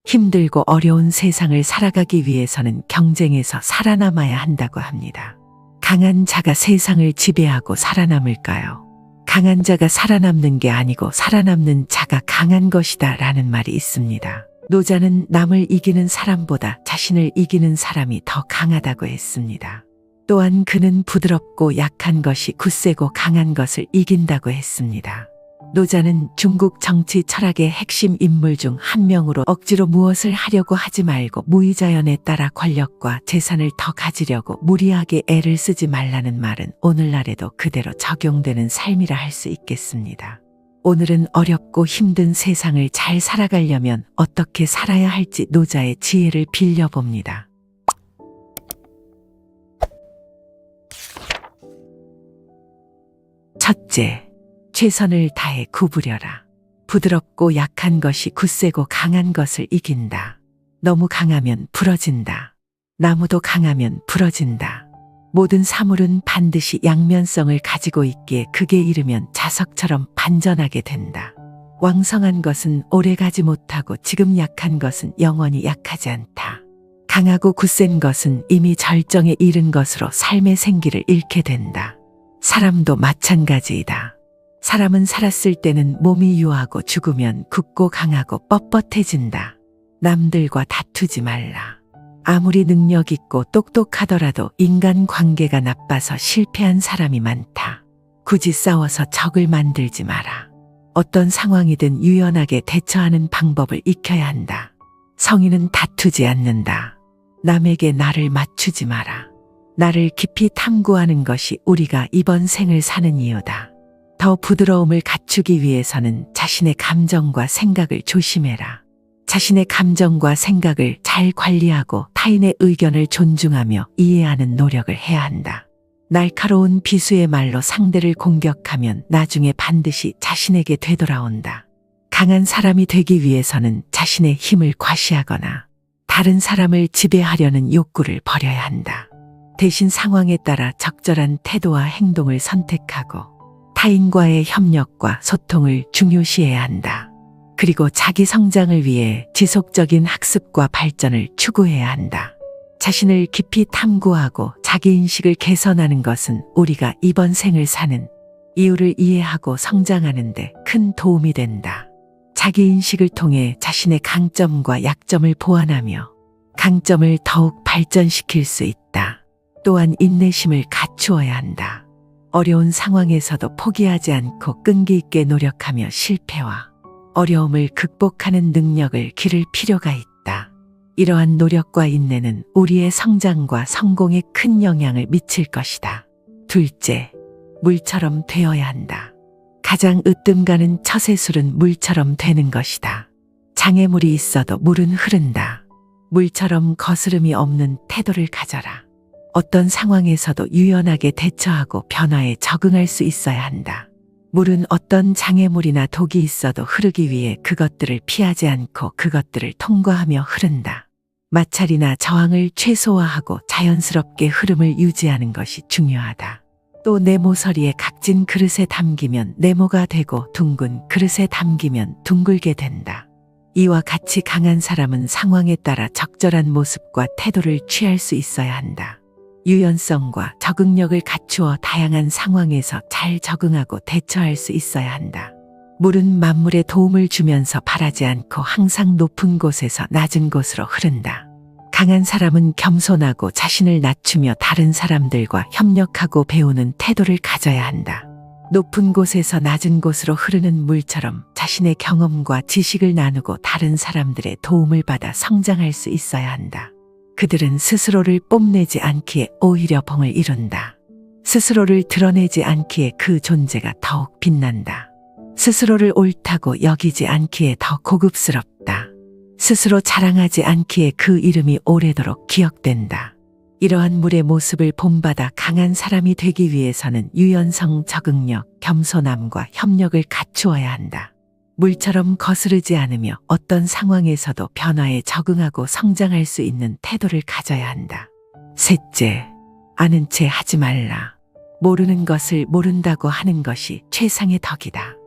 힘들고 어려운 세상을 살아가기 위해서는 경쟁에서 살아남아야 한다고 합니다. 강한 자가 세상을 지배하고 살아남을까요? 강한 자가 살아남는 게 아니고 살아남는 자가 강한 것이다 라는 말이 있습니다. 노자는 남을 이기는 사람보다 자신을 이기는 사람이 더 강하다고 했습니다. 또한 그는 부드럽고 약한 것이 굳세고 강한 것을 이긴다고 했습니다. 노자는 중국 정치 철학의 핵심 인물 중 한 명으로 억지로 무엇을 하려고 하지 말고 무의자연에 따라 권력과 재산을 더 가지려고 무리하게 애를 쓰지 말라는 말은 오늘날에도 그대로 적용되는 삶이라 할 수 있겠습니다. 오늘은 어렵고 힘든 세상을 잘 살아가려면 어떻게 살아야 할지 노자의 지혜를 빌려봅니다. 첫째, 최선을 다해 구부려라. 부드럽고 약한 것이 굳세고 강한 것을 이긴다. 너무 강하면 부러진다. 나무도 강하면 부러진다. 모든 사물은 반드시 양면성을 가지고 있기에 극에 이르면 자석처럼 반전하게 된다. 왕성한 것은 오래가지 못하고 지금 약한 것은 영원히 약하지 않다. 강하고 굳센 것은 이미 절정에 이른 것으로 삶의 생기를 잃게 된다. 사람도 마찬가지이다. 사람은 살았을 때는 몸이 유하고 죽으면 굳고 강하고 뻣뻣해진다. 남들과 다투지 말라. 아무리 능력 있고 똑똑하더라도 인간관계가 나빠서 실패한 사람이 많다. 굳이 싸워서 적을 만들지 마라. 어떤 상황이든 유연하게 대처하는 방법을 익혀야 한다. 성인은 다투지 않는다. 남에게 나를 맞추지 마라. 나를 깊이 탐구하는 것이 우리가 이번 생을 사는 이유다. 더 부드러움을 갖추기 위해서는 자신의 감정과 생각을 조심해라. 자신의 감정과 생각을 잘 관리하고 타인의 의견을 존중하며 이해하는 노력을 해야 한다. 날카로운 비수의 말로 상대를 공격하면 나중에 반드시 자신에게 되돌아온다. 강한 사람이 되기 위해서는 자신의 힘을 과시하거나 다른 사람을 지배하려는 욕구를 버려야 한다. 대신 상황에 따라 적절한 태도와 행동을 선택하고 타인과의 협력과 소통을 중요시해야 한다. 그리고 자기 성장을 위해 지속적인 학습과 발전을 추구해야 한다. 자신을 깊이 탐구하고 자기인식을 개선하는 것은 우리가 이번 생을 사는 이유를 이해하고 성장하는 데 큰 도움이 된다. 자기인식을 통해 자신의 강점과 약점을 보완하며 강점을 더욱 발전시킬 수 있다. 또한 인내심을 갖추어야 한다. 어려운 상황에서도 포기하지 않고 끈기 있게 노력하며 실패와 어려움을 극복하는 능력을 기를 필요가 있다. 이러한 노력과 인내는 우리의 성장과 성공에 큰 영향을 미칠 것이다. 둘째, 물처럼 되어야 한다. 가장 으뜸 가는 처세술은 물처럼 되는 것이다. 장애물이 있어도 물은 흐른다. 물처럼 거스름이 없는 태도를 가져라. 어떤 상황에서도 유연하게 대처하고 변화에 적응할 수 있어야 한다. 물은 어떤 장애물이나 독이 있어도 흐르기 위해 그것들을 피하지 않고 그것들을 통과하며 흐른다. 마찰이나 저항을 최소화하고 자연스럽게 흐름을 유지하는 것이 중요하다. 또 네모서리에 각진 그릇에 담기면 네모가 되고 둥근 그릇에 담기면 둥글게 된다. 이와 같이 강한 사람은 상황에 따라 적절한 모습과 태도를 취할 수 있어야 한다. 유연성과 적응력을 갖추어 다양한 상황에서 잘 적응하고 대처할 수 있어야 한다. 물은 만물에 도움을 주면서 바라지 않고 항상 높은 곳에서 낮은 곳으로 흐른다. 강한 사람은 겸손하고 자신을 낮추며 다른 사람들과 협력하고 배우는 태도를 가져야 한다. 높은 곳에서 낮은 곳으로 흐르는 물처럼 자신의 경험과 지식을 나누고 다른 사람들의 도움을 받아 성장할 수 있어야 한다. 그들은 스스로를 뽐내지 않기에 오히려 봉을 이룬다. 스스로를 드러내지 않기에 그 존재가 더욱 빛난다. 스스로를 옳다고 여기지 않기에 더 고급스럽다. 스스로 자랑하지 않기에 그 이름이 오래도록 기억된다. 이러한 물의 모습을 본받아 강한 사람이 되기 위해서는 유연성, 적응력, 겸손함과 협력을 갖추어야 한다. 물처럼 거스르지 않으며 어떤 상황에서도 변화에 적응하고 성장할 수 있는 태도를 가져야 한다. 셋째, 아는 채 하지 말라. 모르는 것을 모른다고 하는 것이 최상의 덕이다.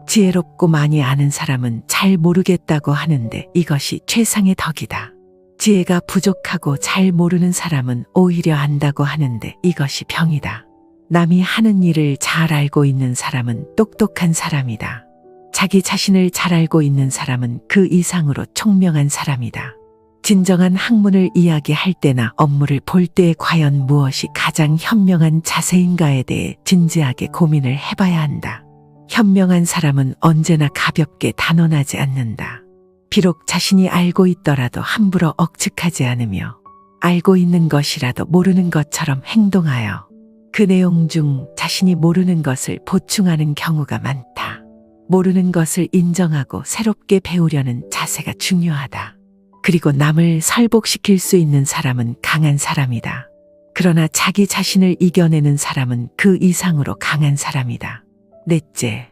지혜롭고 많이 아는 사람은 잘 모르겠다고 하는데 이것이 최상의 덕이다. 지혜가 부족하고 잘 모르는 사람은 오히려 안다고 하는데 이것이 병이다. 남이 하는 일을 잘 알고 있는 사람은 똑똑한 사람이다. 자기 자신을 잘 알고 있는 사람은 그 이상으로 총명한 사람이다. 진정한 학문을 이야기할 때나 업무를 볼 때 과연 무엇이 가장 현명한 자세인가에 대해 진지하게 고민을 해봐야 한다. 현명한 사람은 언제나 가볍게 단언하지 않는다. 비록 자신이 알고 있더라도 함부로 억측하지 않으며 알고 있는 것이라도 모르는 것처럼 행동하여 그 내용 중 자신이 모르는 것을 보충하는 경우가 많다. 모르는 것을 인정하고 새롭게 배우려는 자세가 중요하다. 그리고 남을 설복시킬 수 있는 사람은 강한 사람이다. 그러나 자기 자신을 이겨내는 사람은 그 이상으로 강한 사람이다. 넷째,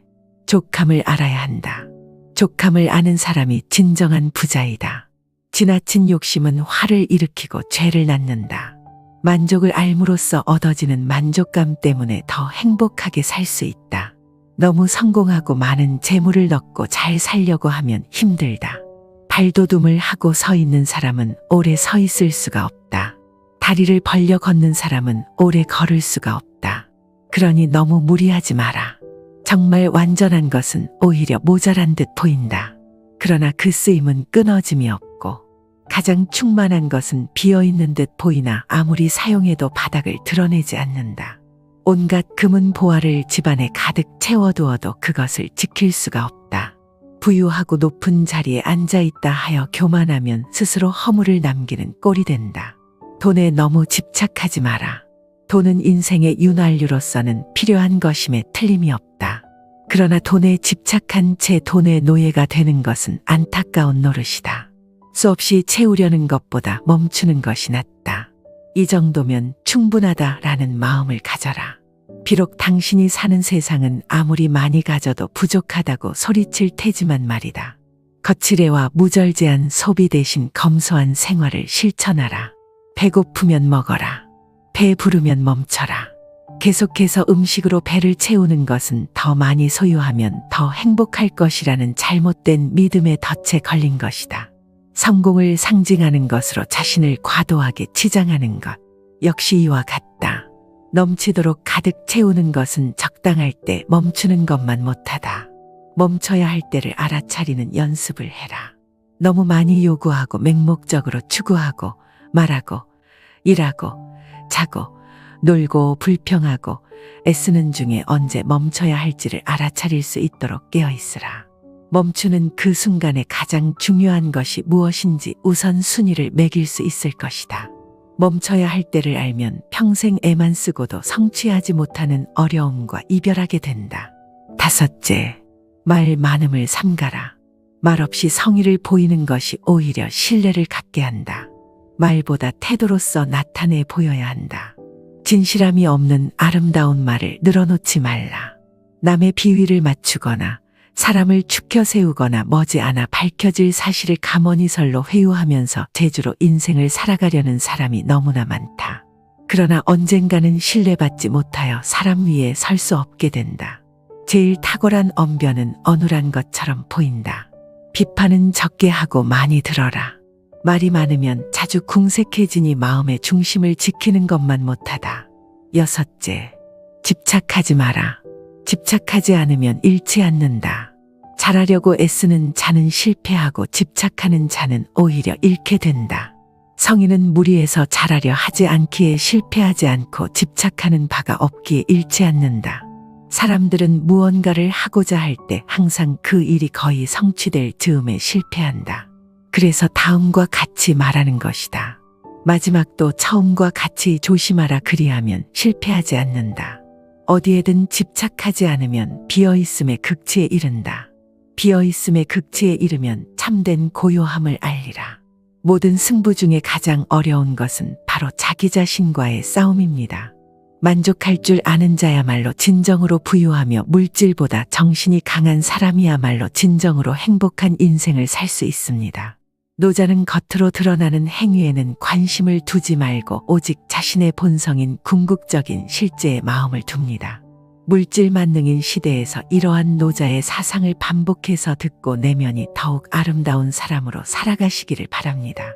족함을 알아야 한다. 족함을 아는 사람이 진정한 부자이다. 지나친 욕심은 화를 일으키고 죄를 낳는다. 만족을 알므로써 얻어지는 만족감 때문에 더 행복하게 살 수 있다. 너무 성공하고 많은 재물을 넣고 잘 살려고 하면 힘들다. 발돋움을 하고 서 있는 사람은 오래 서 있을 수가 없다. 다리를 벌려 걷는 사람은 오래 걸을 수가 없다. 그러니 너무 무리하지 마라. 정말 완전한 것은 오히려 모자란 듯 보인다. 그러나 그 쓰임은 끊어짐이 없고 가장 충만한 것은 비어있는 듯 보이나 아무리 사용해도 바닥을 드러내지 않는다. 온갖 금은 보화를 집안에 가득 채워두어도 그것을 지킬 수가 없다. 부유하고 높은 자리에 앉아있다 하여 교만하면 스스로 허물을 남기는 꼴이 된다. 돈에 너무 집착하지 마라. 돈은 인생의 윤활유로서는 필요한 것임에 틀림이 없다. 그러나 돈에 집착한 채 돈의 노예가 되는 것은 안타까운 노릇이다. 수없이 채우려는 것보다 멈추는 것이 낫다. 이 정도면 충분하다라는 마음을 가져라. 비록 당신이 사는 세상은 아무리 많이 가져도 부족하다고 소리칠 테지만 말이다. 거칠애와 무절제한 소비 대신 검소한 생활을 실천하라. 배고프면 먹어라. 배 부르면 멈춰라. 계속해서 음식으로 배를 채우는 것은 더 많이 소유하면 더 행복할 것이라는 잘못된 믿음의 덫에 걸린 것이다. 성공을 상징하는 것으로 자신을 과도하게 치장하는 것 역시 이와 같다. 넘치도록 가득 채우는 것은 적당할 때 멈추는 것만 못하다. 멈춰야 할 때를 알아차리는 연습을 해라. 너무 많이 요구하고 맹목적으로 추구하고 말하고 일하고 자고 놀고 불평하고 애쓰는 중에 언제 멈춰야 할지를 알아차릴 수 있도록 깨어있으라. 멈추는 그 순간에 가장 중요한 것이 무엇인지 우선순위를 매길 수 있을 것이다. 멈춰야 할 때를 알면 평생 애만 쓰고도 성취하지 못하는 어려움과 이별하게 된다. 다섯째, 말 많음을 삼가라. 말없이 성의를 보이는 것이 오히려 신뢰를 갖게 한다. 말보다 태도로서 나타내 보여야 한다. 진실함이 없는 아름다운 말을 늘어놓지 말라. 남의 비위를 맞추거나 사람을 축혀 세우거나 머지않아 밝혀질 사실을 가머니설로 회유하면서 재주로 인생을 살아가려는 사람이 너무나 많다. 그러나 언젠가는 신뢰받지 못하여 사람 위에 설 수 없게 된다. 제일 탁월한 언변은 어눌한 것처럼 보인다. 비판은 적게 하고 많이 들어라. 말이 많으면 자주 궁색해지니 마음의 중심을 지키는 것만 못하다. 여섯째, 집착하지 마라. 집착하지 않으면 잃지 않는다. 잘하려고 애쓰는 자는 실패하고 집착하는 자는 오히려 잃게 된다. 성인은 무리해서 잘하려 하지 않기에 실패하지 않고 집착하는 바가 없기에 잃지 않는다. 사람들은 무언가를 하고자 할 때 항상 그 일이 거의 성취될 즈음에 실패한다. 그래서 다음과 같이 말하는 것이다. 마지막도 처음과 같이 조심하라 그리하면 실패하지 않는다. 어디에든 집착하지 않으면 비어있음의 극치에 이른다. 비어있음의 극치에 이르면 참된 고요함을 알리라. 모든 승부 중에 가장 어려운 것은 바로 자기 자신과의 싸움입니다. 만족할 줄 아는 자야말로 진정으로 부유하며 물질보다 정신이 강한 사람이야말로 진정으로 행복한 인생을 살 수 있습니다. 노자는 겉으로 드러나는 행위에는 관심을 두지 말고 오직 자신의 본성인 궁극적인 실제에 마음을 둡니다. 물질 만능인 시대에서 이러한 노자의 사상을 반복해서 듣고 내면이 더욱 아름다운 사람으로 살아가시기를 바랍니다.